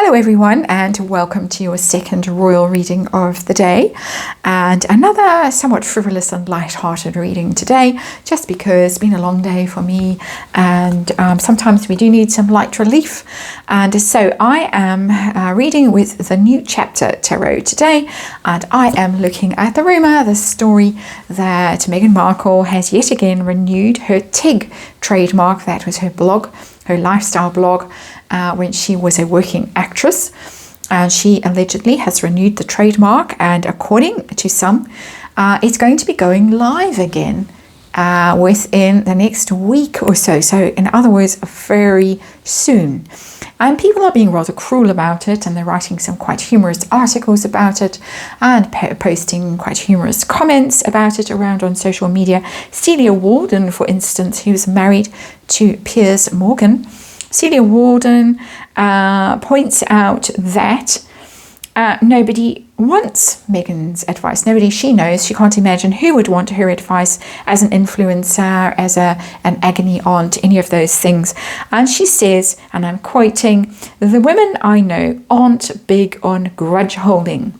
Hello everyone, and welcome to your second royal reading of the day, and another somewhat frivolous and light-hearted reading today, just because it's been a long day for me, and sometimes we do need some light relief. And so I am reading with the New Chapter Tarot today, and I am looking at the rumour, the story that Meghan Markle has yet again renewed her TIG trademark. That was her blog, her lifestyle blog, when she was a working actress. She allegedly has renewed the trademark, and according to some, it's going to be going live again within the next week or so. So in other words, very soon. And people are being rather cruel about it, and they're writing some quite humorous articles about it and posting quite humorous comments about it around on social media. Celia Walden, for instance, who's married to Piers Morgan, Celia Walden points out that nobody wants Meghan's advice. Nobody she knows. She can't imagine who would want her advice as an influencer, as an agony aunt, any of those things. And she says, and I'm quoting, "The women I know aren't big on grudge holding.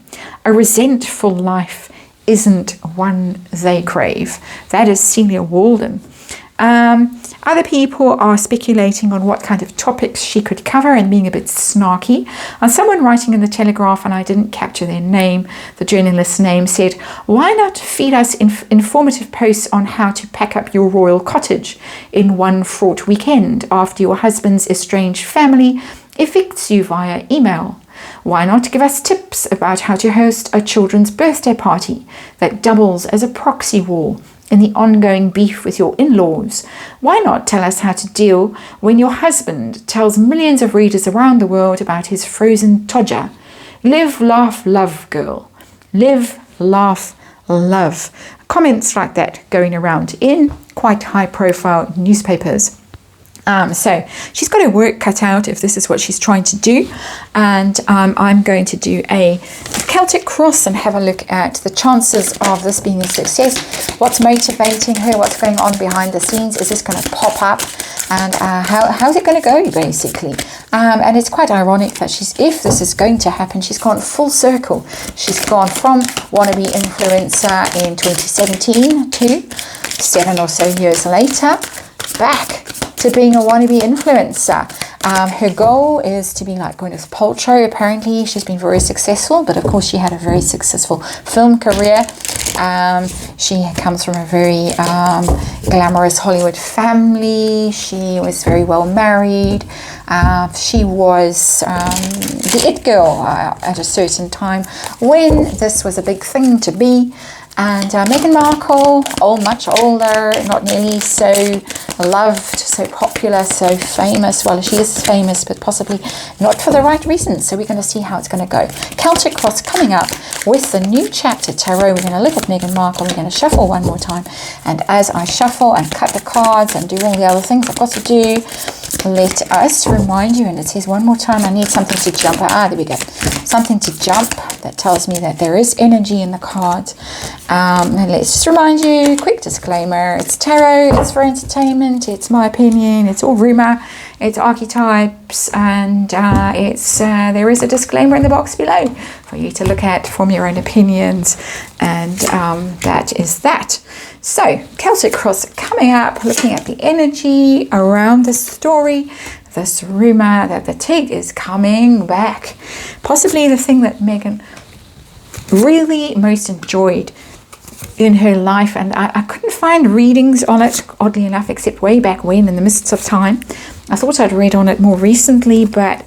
A resentful life isn't one they crave." That is Celia Walden. Other people are speculating on what kind of topics she could cover and being a bit snarky. And someone writing in the Telegraph, and I didn't capture their name, the journalist's name, said, "Why not feed us informative posts on how to pack up your royal cottage in one fraught weekend after your husband's estranged family evicts you via email? Why not give us tips about how to host a children's birthday party that doubles as a proxy war in the ongoing beef with your in-laws? Why not tell us how to deal when your husband tells millions of readers around the world about his frozen todger? Live, laugh, love, girl. Live, laugh, love." Comments like that going around in quite high-profile newspapers. So she's got her work cut out if this is what she's trying to do. And I'm going to do a Celtic Cross and have a look at the chances of this being a success. What's motivating her? What's going on behind the scenes? Is this going to pop up? And how's it going to go, basically? And it's quite ironic that if this is going to happen, she's gone full circle. She's gone from wannabe influencer in 2017 to 7 or so years later, back to being a wannabe influencer. Her goal is to be like Gwyneth Paltrow. Apparently she's been very successful, but of course she had a very successful film career. She comes from a very glamorous Hollywood family. She was very well married. She was the it girl at a certain time when this was a big thing to be. And Meghan Markle, much older, not nearly so loved, so popular, so famous. Well, she is famous, but possibly not for the right reasons. So we're going to see how it's going to go. Celtic Cross coming up with the New Chapter Tarot. We're going to look at Meghan Markle. We're going to shuffle one more time. And as I shuffle and cut the cards and do all the other things I've got to do, let us remind you, and it says one more time, I need something to jump. There we go. Something to jump that tells me that there is energy in the cards. And let's just remind you, quick disclaimer, it's tarot, it's for entertainment, it's my opinion, it's all rumor, it's archetypes, and there is a disclaimer in the box below for you to look at, form your own opinions, and that is that. So, Celtic Cross coming up, looking at the energy around the story, this rumor that the TIG is coming back, possibly the thing that Meghan really most enjoyed in her life, and I couldn't find readings on it, oddly enough, except way back when, in the mists of time. I thought I'd read on it more recently, but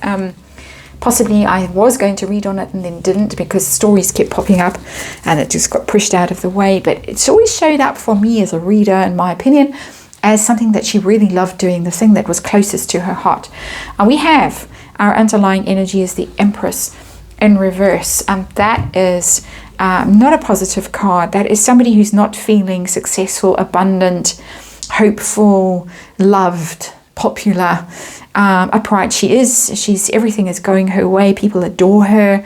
possibly I was going to read on it and then didn't, because stories kept popping up and it just got pushed out of the way. But it's always showed up for me as a reader, in my opinion, as something that she really loved doing, the thing that was closest to her heart. And we have our underlying energy is the Empress in reverse, and that is not a positive card. That is somebody who's not feeling successful, abundant, hopeful, loved, popular, upright. She's everything is going her way. People adore her.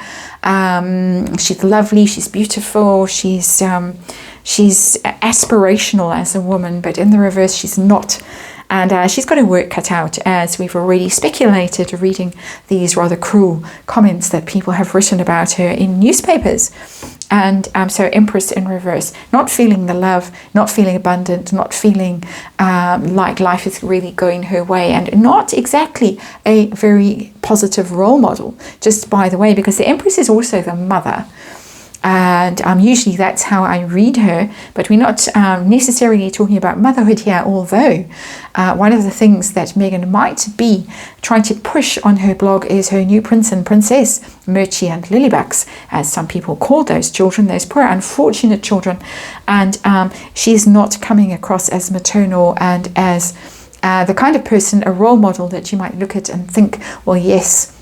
She's lovely, she's beautiful, she's aspirational as a woman, but in the reverse she's not And she's got her work cut out, as we've already speculated, reading these rather cruel comments that people have written about her in newspapers. And so Empress in reverse, not feeling the love, not feeling abundant, not feeling like life is really going her way, and not exactly a very positive role model, just by the way, because the Empress is also the mother. And usually that's how I read her, but we're not necessarily talking about motherhood here, although one of the things that Megan might be trying to push on her blog is her new prince and princess, Murchie and Lilybucks, as some people call those children, those poor unfortunate children. And she's not coming across as maternal and as the kind of person, a role model that you might look at and think, well, yes,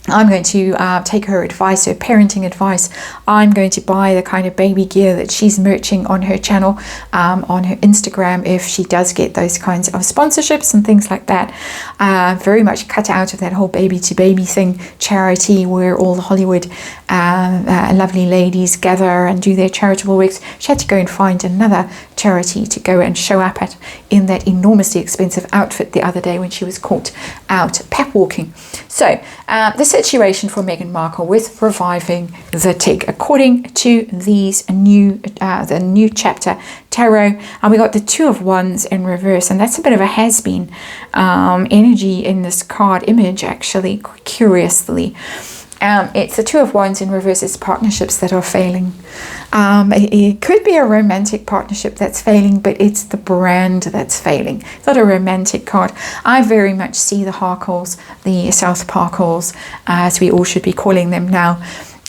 I'm going to take her advice, her parenting advice. I'm going to buy the kind of baby gear that she's merching on her channel, on her Instagram, if she does get those kinds of sponsorships and things like that. Very much cut out of that whole baby to baby thing, charity, where all the Hollywood lovely ladies gather and do their charitable works. She had to go and find another charity to go and show up at in that enormously expensive outfit the other day when she was caught out pep walking. So the situation for Meghan Markle with reviving the tick, according to these the new chapter tarot, and we got the Two of Wands in reverse, and that's a bit of a has-been energy in this card image, actually, curiously. It's the Two of Wands in reverse. It's partnerships that are failing. It could be a romantic partnership that's failing, but it's the brand that's failing. It's not a romantic card. I very much see the Harkles, the South Parkles, as we all should be calling them now.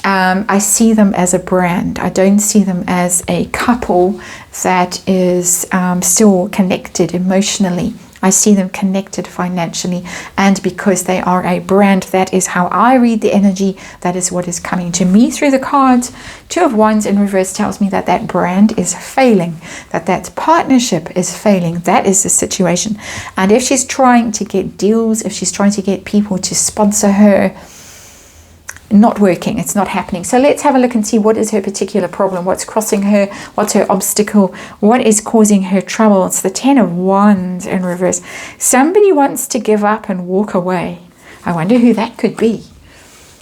I see them as a brand. I don't see them as a couple that is still connected emotionally. I see them connected financially, and because they are a brand, that is how I read the energy. That is what is coming to me through the cards. Two of Wands in reverse tells me that that brand is failing, that partnership is failing. That is the situation. And if she's trying to get deals, if she's trying to get people to sponsor her, not working, it's not happening. So let's have a look and see what is her particular problem, what's crossing her, what's her obstacle, what is causing her trouble. It's the Ten of Wands in reverse. Somebody wants to give up and walk away. I wonder who that could be.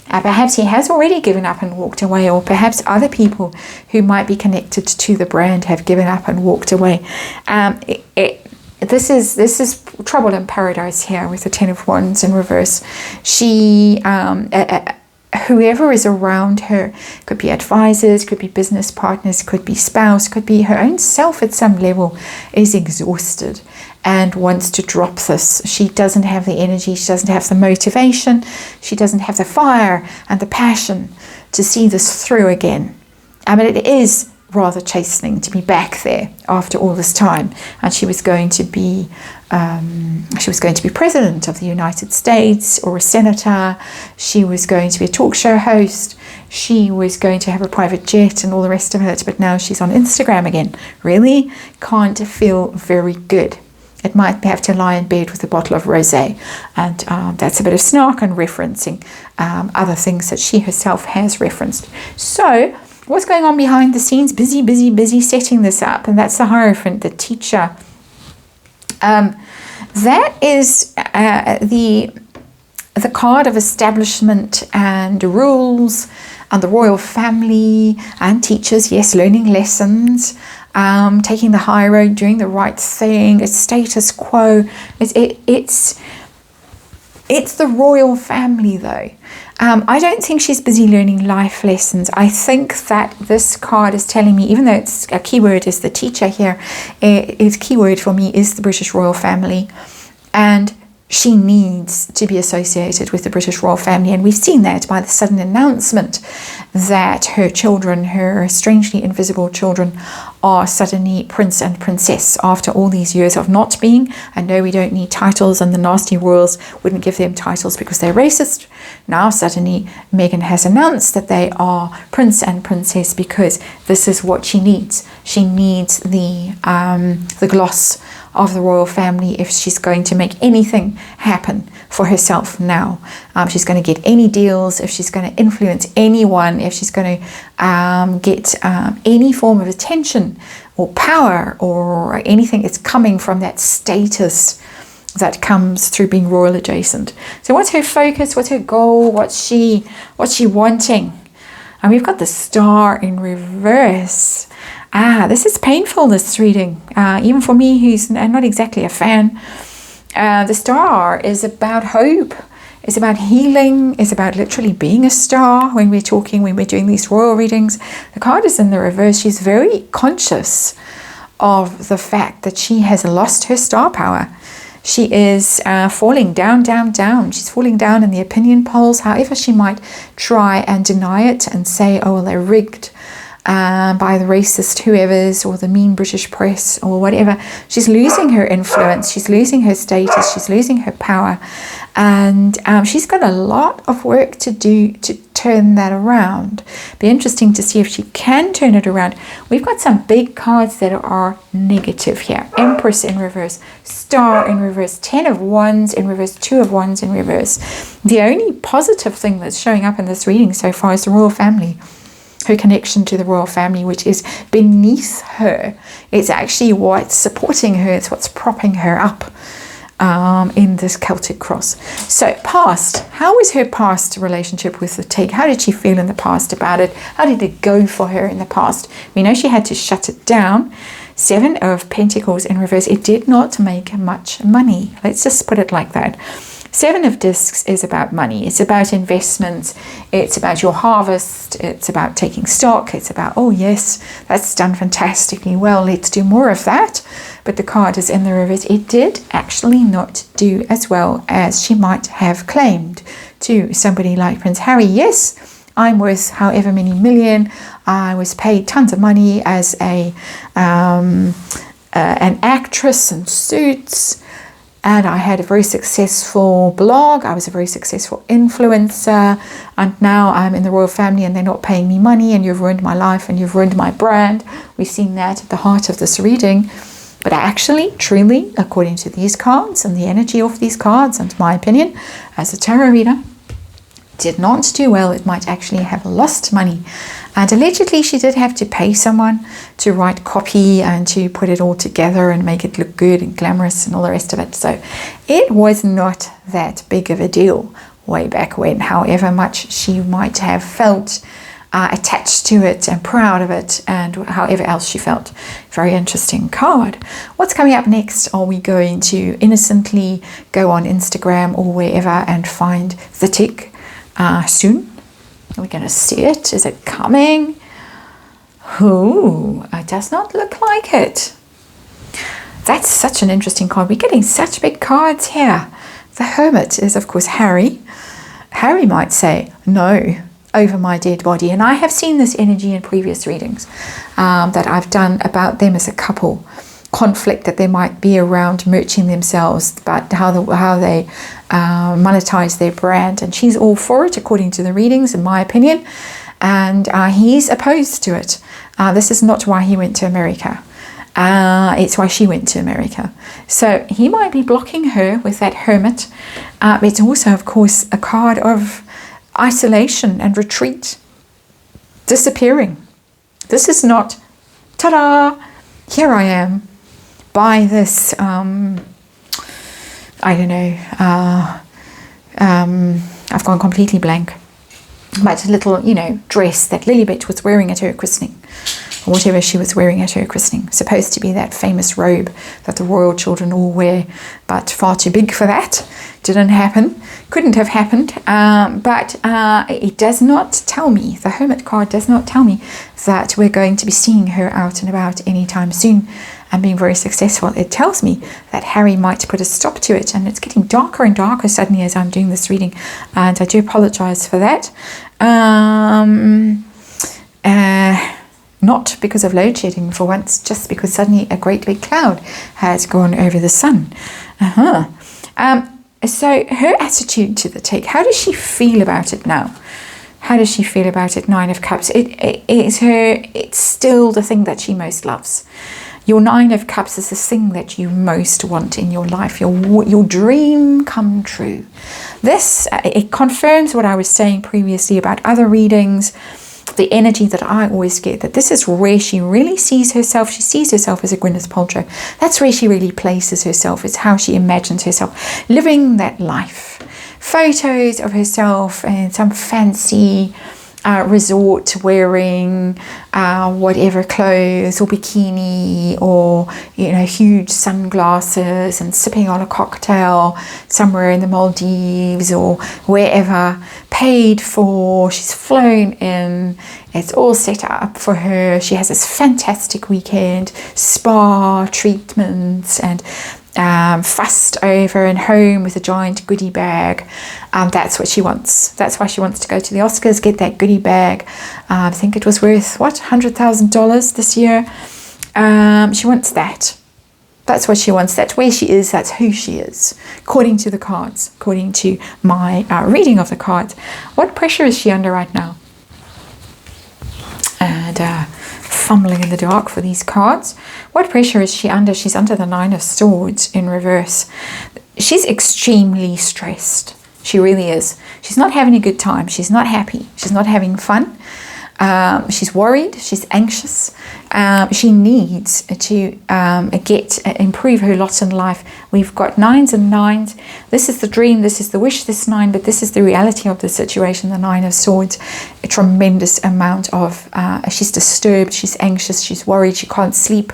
Perhaps he has already given up and walked away, or perhaps other people who might be connected to the brand have given up and walked away. This is trouble in paradise here with the Ten of Wands in reverse. She whoever is around her, could be advisors, could be business partners, could be spouse, could be her own self at some level, is exhausted and wants to drop this. She doesn't have the energy, she doesn't have the motivation, she doesn't have the fire and the passion to see this through again. I mean, it is rather chastening to be back there after all this time, and she was going to be president of the United States, or a senator. She was going to be a talk show host. She was going to have a private jet and all the rest of it, but now she's on Instagram again. Really can't feel very good. It might have to lie in bed with a bottle of rosé, and that's a bit of snark and referencing other things that she herself has referenced. So what's going on behind the scenes? Busy setting this up. And that's the Hierophant, the teacher. That is the card of establishment and rules and the royal family and teachers. Yes, learning lessons, taking the high road, doing the right thing. It's status quo. It's the royal family, though. I don't think she's busy learning life lessons. I think that this card is telling me, even though it's a keyword is the teacher here, its keyword for me is the British royal family. And she needs to be associated with the British royal family. And we've seen that by the sudden announcement that her children, her strangely invisible children, are suddenly prince and princess after all these years of not being. And no, we don't need titles, and the nasty royals wouldn't give them titles because they're racist. Now suddenly Meghan has announced that they are prince and princess because this is what she needs. She needs the gloss of the royal family if she's going to make anything happen for herself now. She's going to get any deals, if she's going to influence anyone, if she's going to get any form of attention or power or anything. It's coming from that status that comes through being royal adjacent. So what's her focus? What's her goal? What's she wanting? And we've got the Star in reverse. This is painful, this reading. Even for me, who's not exactly a fan. The Star is about hope. It's about healing. It's about literally being a star when we're doing these royal readings. The card is in the reverse. She's very conscious of the fact that she has lost her star power. She is falling down. She's falling down in the opinion polls. However, she might try and deny it and say, oh, well, they're rigged by the racist whoever's or the mean British press or whatever. She's losing her influence. She's losing her status. She's losing her power. And she's got a lot of work to do to turn that around. Be interesting to see if she can turn it around. We've got some big cards that are negative here. Empress in reverse, Star in reverse, 10 of Wands in reverse, 2 of Wands in reverse. The only positive thing that's showing up in this reading so far is the royal family. Her connection to the royal family, which is beneath her. It's actually what's supporting her. It's what's propping her up in this Celtic Cross. So past, how was her past relationship with the Take? How did she feel in the past about it? How did it go for her in the past? We know she had to shut it down. 7 of Pentacles in reverse. It did not make much money. Let's just put it like that. 7 of Discs is about money. It's about investments. It's about your harvest. It's about taking stock. It's about, oh yes, that's done fantastically well. Let's do more of that. But the card is in the reverse. It did actually not do as well as she might have claimed to somebody like Prince Harry. Yes, I'm worth however many million. I was paid tons of money as an actress in Suits. And I had a very successful blog. I was a very successful influencer. And now I'm in the royal family and they're not paying me money. And you've ruined my life and you've ruined my brand. We've seen that at the heart of this reading. But actually, truly, according to these cards and the energy of these cards, and my opinion as a tarot reader, did not do well. It might actually have lost money. And allegedly she did have to pay someone to write copy and to put it all together and make it look good and glamorous and all the rest of it. So it was not that big of a deal way back when, however much she might have felt attached to it and proud of it and however else she felt. Very interesting card. What's coming up next? Are we going to innocently go on Instagram or wherever and find the tick soon? Are we going to see it? Is it coming? Ooh, it does not look like it. That's such an interesting card. We're getting such big cards here. The Hermit is, of course, Harry. Harry might say, no, over my dead body. And I have seen this energy in previous readings that I've done about them as a couple. Conflict that there might be around merching themselves, but how they monetize their brand. And she's all for it, according to the readings, in my opinion. And he's opposed to it. This is not why he went to America. It's why she went to America. So he might be blocking her with that Hermit. It's also, of course, a card of isolation and retreat. Disappearing. This is not, ta-da, here I am. By this, I don't know, I've gone completely blank. But a little, dress that Lilibet was wearing at her christening, or whatever she was wearing at her christening. Supposed to be that famous robe that the royal children all wear, but far too big for that. Didn't happen. Couldn't have happened. But it does not tell me, the Hermit card does not tell me that we're going to be seeing her out and about anytime soon and being very successful. It tells me that Harry might put a stop to it, and it's getting darker and darker suddenly as I'm doing this reading, and I do apologize for that. Not because of load shedding for once, just because suddenly a great big cloud has gone over the sun. So her attitude to the take, how does she feel about it now? How does she feel about it? 9 of Cups. It's still the thing that she most loves. Your 9 of Cups is the thing that you most want in your life, your dream come true. This, it confirms what I was saying previously about other readings the energy that I always get, that this is where she really sees herself. She sees herself as a Gwyneth Paltrow. That's where she really places herself. It's how she imagines herself living that life. Photos of herself in some fancy resort wearing whatever clothes or bikini, or huge sunglasses, and sipping on a cocktail somewhere in the Maldives or wherever, paid for. She's flown in, it's all set up for her. She has this fantastic weekend, spa treatments, and fussed over and home with a giant goodie bag. That's what she wants. That's why she wants to go to the Oscars, get that goodie bag. I think it was worth, $100,000 this year. She wants that. That's what she wants. That's where she is. That's who she is, according to the cards, according to my reading of the cards. What pressure is she under right now? And fumbling in the dark for these cards. What pressure is she under? She's under the Nine of Swords in reverse. She's extremely stressed. She really is. She's not having a good time. She's not happy. She's not having fun. She's worried. She's anxious. She needs to improve her lot in life. We've got 9s and 9s. This is the dream. This is the wish, this 9. But this is the reality of the situation, the 9 of Swords. A tremendous amount of... she's disturbed. She's anxious. She's worried. She can't sleep.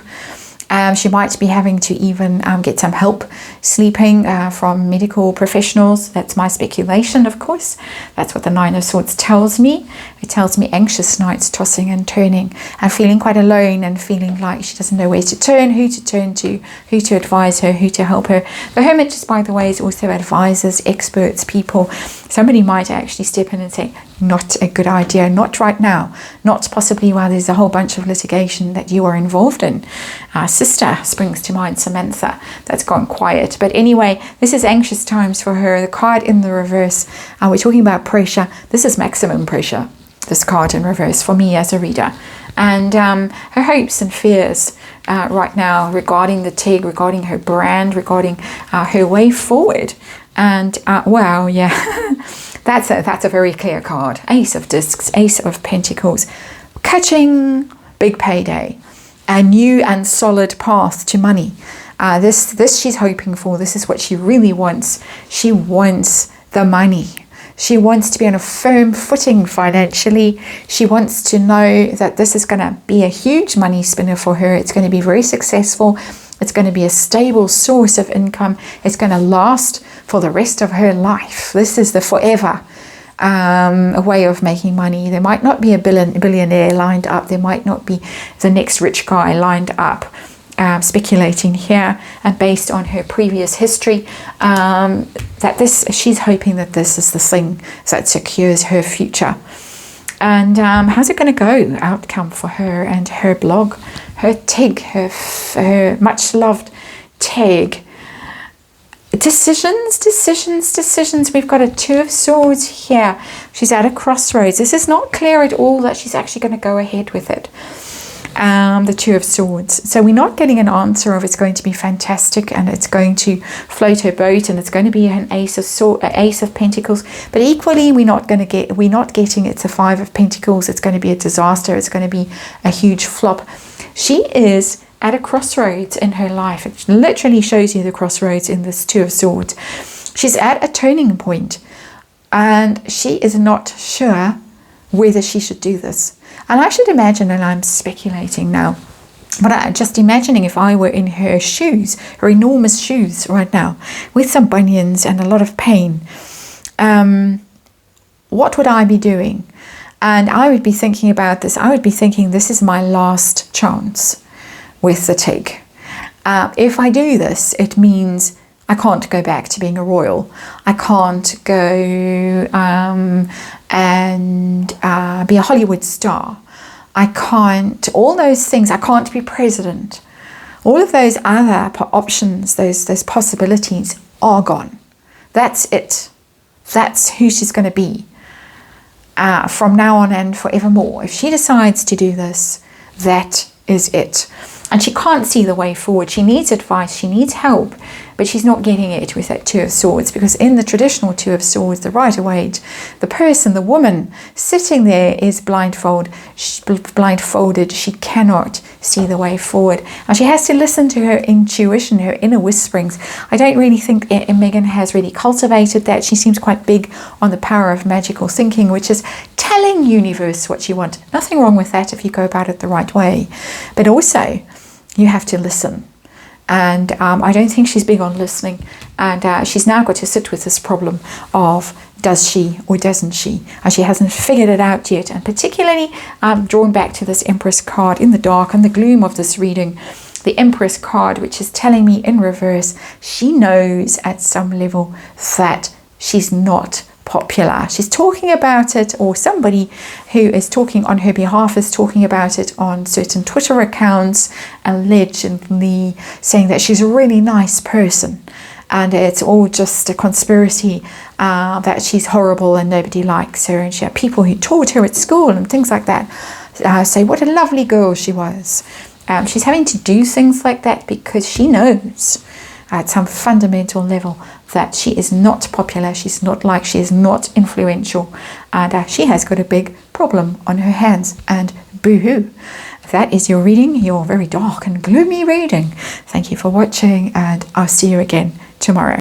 She might be having to even get some help sleeping from medical professionals. That's my speculation, of course. That's what the Nine of Swords tells me. It tells me anxious nights, tossing and turning, and feeling quite alone, and feeling like she doesn't know where to turn, who to advise her, who to help her. The Hermit, just by the way, is also advisors, experts, people. Somebody might actually step in and say, not a good idea, not right now, not possibly while there's a whole bunch of litigation that you are involved in. Sister springs to mind, Samantha, that's gone quiet. But anyway, this is anxious times for her. The card in the reverse, we're talking about pressure. This is maximum pressure, this card in reverse, for me as a reader. And her hopes and fears right now regarding the TIG, regarding her brand, regarding her way forward. And wow, yeah. That's a very clear card. Ace of Discs, Ace of Pentacles. Catching, big payday. A new and solid path to money. This she's hoping for. This is what she really wants. She wants the money. She wants to be on a firm footing financially. She wants to know that this is going to be a huge money spinner for her. It's going to be very successful. It's going to be a stable source of income. It's going to last for the rest of her life. This is the forever a way of making money. There might not be a billionaire lined up. There might not be the next rich guy lined up. Speculating here, and based on her previous history, she's hoping that this is the thing that secures her future. And how's it going to go? Outcome for her and her blog, her TIG, her much loved TIG. Decisions. We've got a 2 of Swords here. She's at a crossroads. This is not clear at all that she's actually going to go ahead with it. The 2 of Swords. So we're not getting an answer of it's going to be fantastic and it's going to float her boat and it's going to be an Ace of Pentacles. But equally, we're not getting it's a 5 of Pentacles. It's going to be a disaster. It's going to be a huge flop. She is at a crossroads in her life. It literally shows you the crossroads in this 2 of Swords. She's at a turning point and she is not sure whether she should do this. And I should imagine, and I'm speculating now, but I'm just imagining if I were in her shoes, her enormous shoes right now, with some bunions and a lot of pain, what would I be doing? And I would be thinking about this. I would be thinking, this is my last chance with the TIG. If I do this, it means I can't go back to being a royal. I can't go and be a Hollywood star. I can't, all those things, I can't be president. All of those other options, those possibilities are gone. That's it. That's who she's going to be from now on and forevermore. If she decides to do this, that is it. And she can't see the way forward. She needs advice. She needs help. but she's not getting it with that Two of Swords, because in the traditional Two of Swords, the Rider-Waite, the person, the woman sitting there is blindfolded. She cannot see the way forward, and she has to listen to her intuition, her inner whisperings. I don't really think Megan has really cultivated that. She seems quite big on the power of magical thinking, which is telling universe what you want. Nothing wrong with that if you go about it the right way, but also you have to listen. And I don't think she's big on listening, and she's now got to sit with this problem of does she or doesn't she, and she hasn't figured it out yet. And particularly drawn back to this Empress card in the dark and the gloom of this reading, the Empress card, which is telling me in reverse, she knows at some level that she's not popular. She's talking about it, or somebody who is talking on her behalf is talking about it on certain Twitter accounts, allegedly saying that she's a really nice person, and it's all just a conspiracy, that she's horrible and nobody likes her, and she had people who taught her at school and things like that say what a lovely girl she was. She's having to do things like that because she knows at some fundamental level that she is not popular, she's not liked, she is not influential, and she has got a big problem on her hands, and boo-hoo. That is your reading, your very dark and gloomy reading. Thank you for watching, and I'll see you again tomorrow.